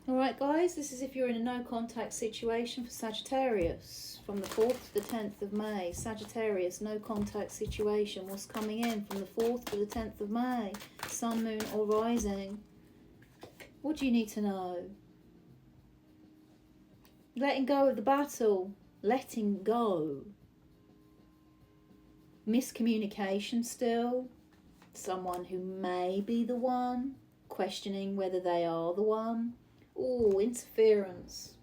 Alright guys, this is if you're in a no contact situation for Sagittarius. From the 4th to the 10th of May. Sagittarius, no contact situation. What's coming in from the 4th to the 10th of May? Sun, moon or rising. What do you need to know? Letting go of the battle. Letting go. Miscommunication still. Someone who may be the one. Questioning whether they are the one. Oh, interference.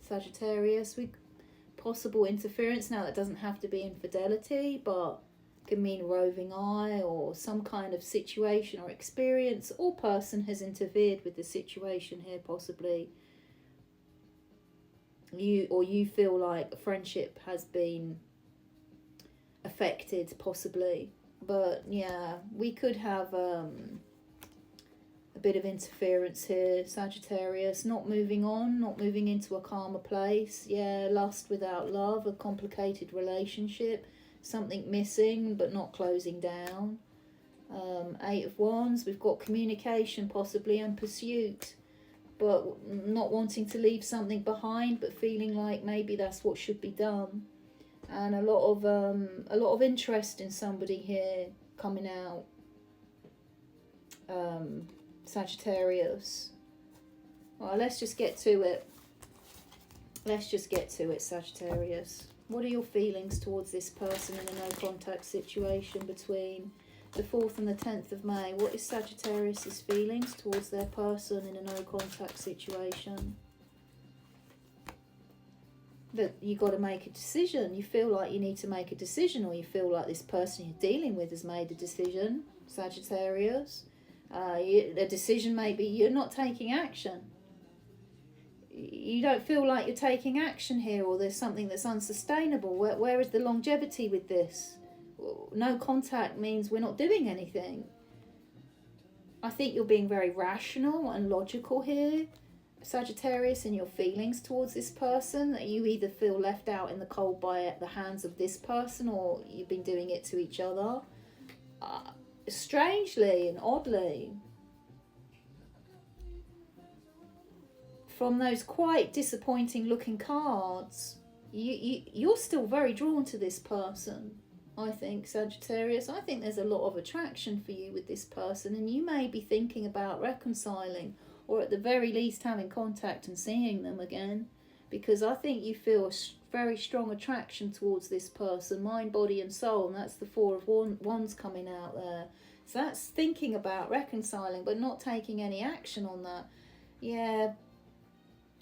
Sagittarius, possible interference. Now, that doesn't have to be infidelity, but can mean roving eye or some kind of situation or experience or person has interfered with the situation here, possibly. You feel like a friendship has been affected, possibly. But yeah, we could have a bit of interference here, Sagittarius. Not moving on, not moving into a calmer place. Yeah, lust without love, a complicated relationship, something missing but not closing down. 8 of Wands, we've got communication possibly and pursuit, but not wanting to leave something behind, but feeling like maybe that's what should be done. And a lot of interest in somebody here coming out. Sagittarius. Well, let's just get to it. Let's just get to it, Sagittarius. What are your feelings towards this person in a no contact situation between the 4th and the 10th of May? What is Sagittarius's feelings towards their person in a no contact situation? That you got to make a decision. You feel like you need to make a decision, or you feel like this person you're dealing with has made a decision, Sagittarius. The decision may be you're not taking action. You don't feel like you're taking action here, or there's something that's unsustainable. Where is the longevity with this? No contact means we're not doing anything. I think you're being very rational and logical here, Sagittarius, in your feelings towards this person. That you either feel left out in the cold by the hands of this person, or you've been doing it to each other. Strangely and oddly, from those quite disappointing looking cards, you're still very drawn to this person, I think, Sagittarius. I think there's a lot of attraction for you with this person, and you may be thinking about reconciling, or at the very least having contact and seeing them again, because I think you feel a very strong attraction towards this person, mind, body and soul, and that's the 4 of Wands coming out there. So that's thinking about reconciling but not taking any action on that. Yeah,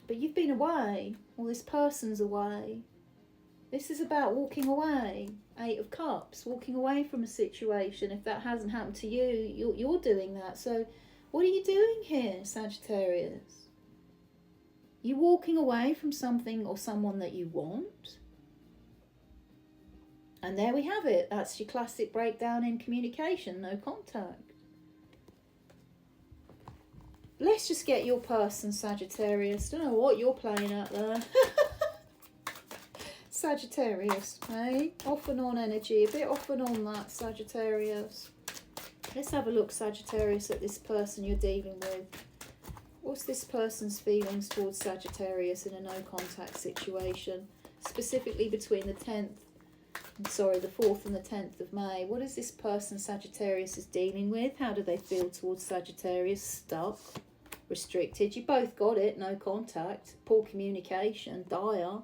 but you've been away, or this person's away. This is about walking away. 8 of Cups, walking away from a situation. If that hasn't happened to you, you're doing that. So what are you doing here, Sagittarius? You walking away from something or someone that you want. And there we have it. That's your classic breakdown in communication, no contact. Let's just get your person, Sagittarius. Don't know what you're playing at there. Sagittarius, hey? Off and on energy. A bit off and on that, Sagittarius. Let's have a look, Sagittarius, at this person you're dealing with. What's this person's feelings towards Sagittarius in a no contact situation? Specifically between the 4th and the 10th of May. What is this person Sagittarius is dealing with? How do they feel towards Sagittarius? Stuck, restricted. You both got it. No contact, poor communication, dire.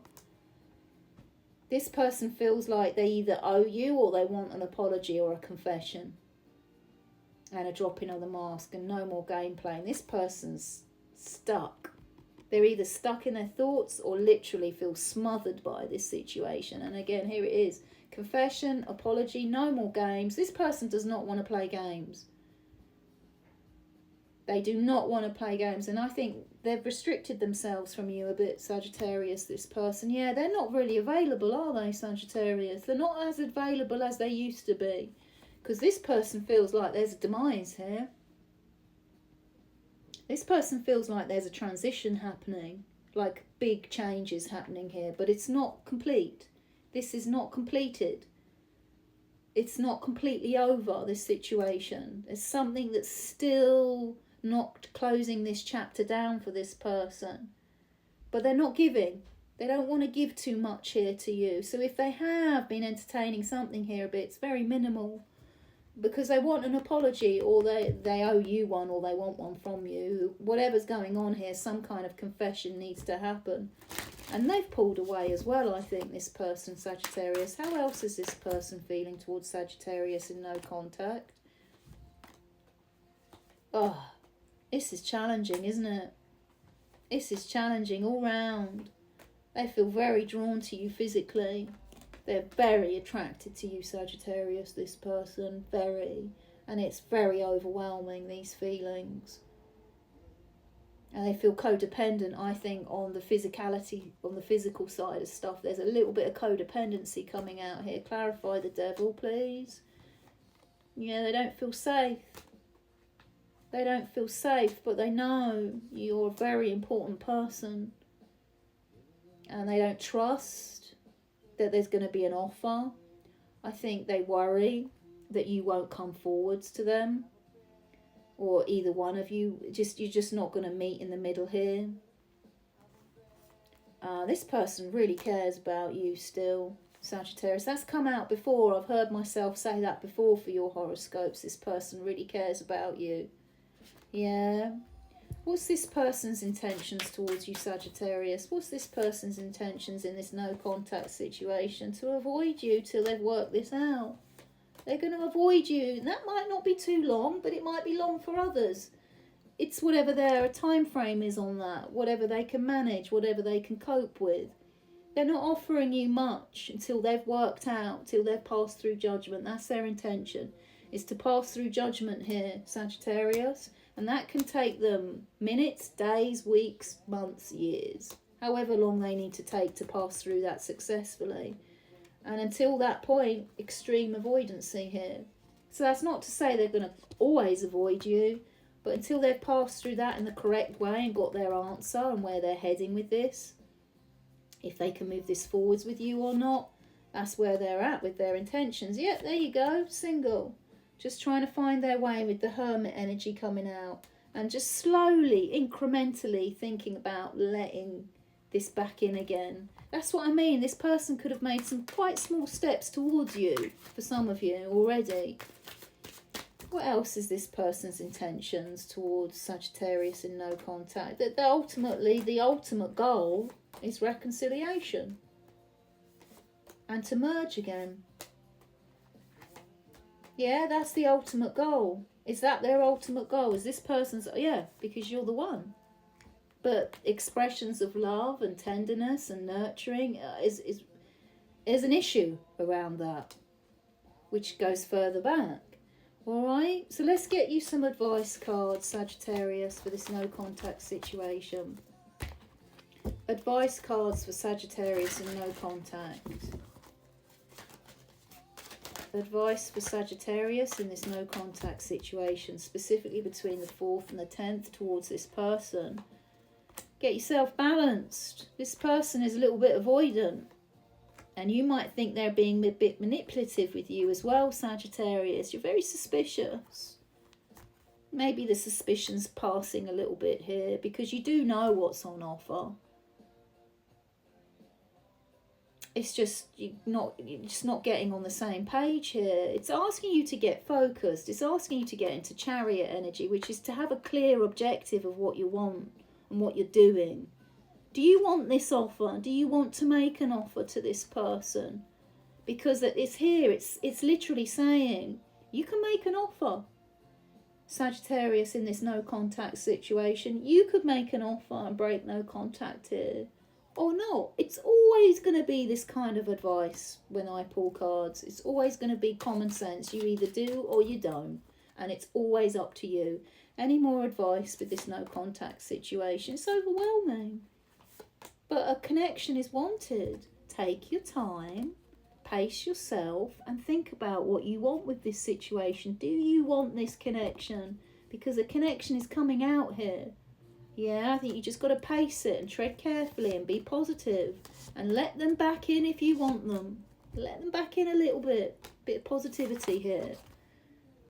This person feels like they either owe you, or they want an apology or a confession. And a dropping of the mask and no more game playing. This person's stuck. They're either stuck in their thoughts or literally feel smothered by this situation. And again, here it is. Confession, apology, no more games. This person does not want to play games. They do not want to play games. And I think they've restricted themselves from you a bit, Sagittarius, this person. Yeah, they're not really available, are they, Sagittarius? They're not as available as they used to be. Because this person feels like there's a demise here. This person feels like there's a transition happening. Like big changes happening here. But it's not complete. This is not completed. It's not completely over, this situation. There's something that's still not closing this chapter down for this person. But they're not giving. They don't want to give too much here to you. So if they have been entertaining something here a bit, it's very minimal. Because they want an apology, or they owe you one, or they want one from you. Whatever's going on here, some kind of confession needs to happen. And they've pulled away as well, I think, this person, Sagittarius. How else is this person feeling towards Sagittarius in no contact? Oh, this is challenging, isn't it? This is challenging all round. They feel very drawn to you physically. They're very attracted to you, Sagittarius, this person. Very. And it's very overwhelming, these feelings. And they feel codependent, I think, on the physicality, on the physical side of stuff. There's a little bit of codependency coming out here. Clarify the devil, please. Yeah, they don't feel safe. They don't feel safe, but they know you're a very important person. And they don't trust that there's going to be an offer. I think they worry that you won't come forwards to them, or either one of you. You're just not going to meet in the middle here. This person really cares about you still, Sagittarius. That's come out before. I've heard myself say that before for your horoscopes. This person really cares about you. Yeah. What's this person's intentions towards you, Sagittarius? What's this person's intentions in this no contact situation? To avoid you till they've worked this out. They're going to avoid you. And that might not be too long, but it might be long for others. It's whatever their time frame is on that. Whatever they can manage, whatever they can cope with. They're not offering you much until they've worked out, till they've passed through judgment. That's their intention, is to pass through judgment here, Sagittarius. And that can take them minutes, days, weeks, months, years. However long they need to take to pass through that successfully. And until that point, extreme avoidancy here. So that's not to say they're going to always avoid you. But until they've passed through that in the correct way and got their answer and where they're heading with this. If they can move this forwards with you or not. That's where they're at with their intentions. Yep, there you go, single. Just trying to find their way with the hermit energy coming out. And just slowly, incrementally thinking about letting this back in again. That's what I mean. This person could have made some quite small steps towards you, for some of you already. What else is this person's intentions towards Sagittarius in no contact? That ultimately, the ultimate goal is reconciliation. And to merge again. Yeah, that's the ultimate goal. Is that their ultimate goal? Is this person's... Yeah, because you're the one. But expressions of love and tenderness and nurturing is an issue around that, which goes further back. All right, so let's get you some advice cards, Sagittarius, for this no contact situation. Advice cards for Sagittarius in no contact. Advice for Sagittarius in this no contact situation, specifically between the 4th and the 10th towards this person. Get yourself balanced. This person is a little bit avoidant. And you might think they're being a bit manipulative with you as well, Sagittarius. You're very suspicious. Maybe the suspicion's passing a little bit here because you do know what's on offer. It's just you're just not getting on the same page here. It's asking you to get focused. It's asking you to get into chariot energy, which is to have a clear objective of what you want and what you're doing. Do you want this offer? Do you want to make an offer to this person? Because it's here. It's literally saying you can make an offer. Sagittarius in this no contact situation, you could make an offer and break no contact here. Or not. It's always going to be this kind of advice when I pull cards. It's always going to be common sense. You either do or you don't. And it's always up to you. Any more advice with this no contact situation? It's overwhelming. But a connection is wanted. Take your time. Pace yourself. And think about what you want with this situation. Do you want this connection? Because a connection is coming out here. Yeah, I think you just got to pace it and tread carefully and be positive. And let them back in if you want them. Let them back in a little bit. Bit of positivity here.